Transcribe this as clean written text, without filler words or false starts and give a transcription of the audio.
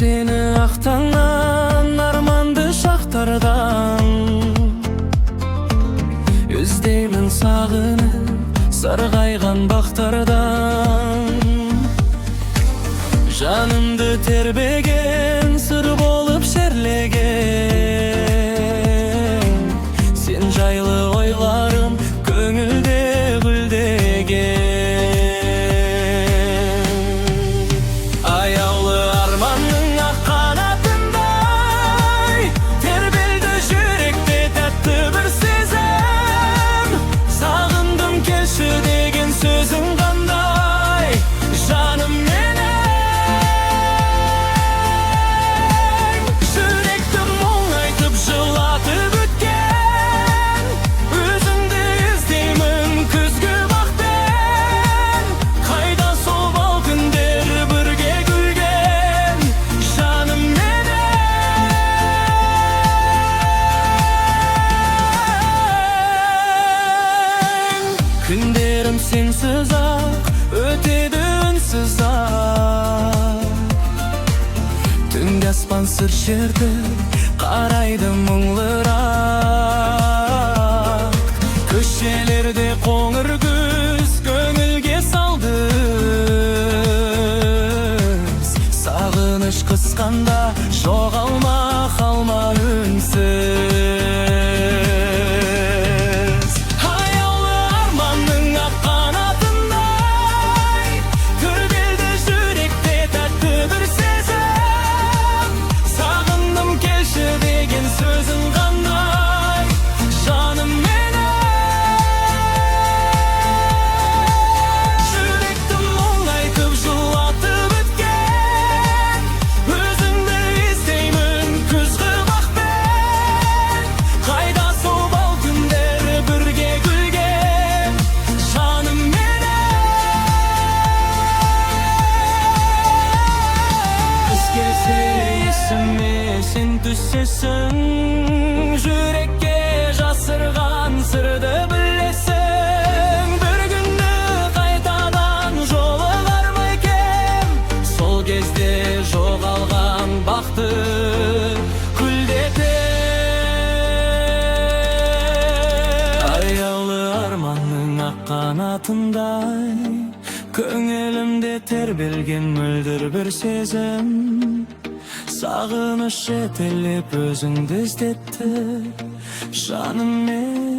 seni aktangan armandı şaxtardan. Özdeymin sağınıp sargaygan baktardan. Janımdı terbegen sır bolup şerlegen. Sen jaylı oylarım köngülde güldegen. Ayağlı armanın ak kanatınday terbeldi yürekte tatlı bir sezem. Sağındım kelşi degen sözün kanday janım menen. Yürekti muңaytıp жылatıp ötken. Özüңdü izdeymin күзгү bak ben. Kayda sol bal күндөр birge gülgen janım menen. Günlerim sensiz ak ötedi ünsüz ak. Tünde asman sır şerdi qaraydı muңлыраак. Köşelerde qoңыр күз көңілге салды. Сағыныш қысқанда жоғалма қалма үнсіз. Аяулы арманның ақ қанатындай тербелді жүректе тәтті бір сезім. Сағындым келші деген сөзің қандай жаным менен. Жүректі мұңайтып жылатып өткен. Өзіңді іздеймін күзгі бақ мен. Қайда сол бал күндер бірге гүлген жаным менен. Күз келсе есіме сен түсесің. Жүрекке жасырған сырды білесің. Bir күнді қайтадан жолығар ма екем? Сол кезде жоғалған бақты гүлдетем. Аяулы арманның ақ қанатындай көңілімде тербелген мөлдір бір сезім. Сағыныш жетелеп өзіңді іздетті жаным мен.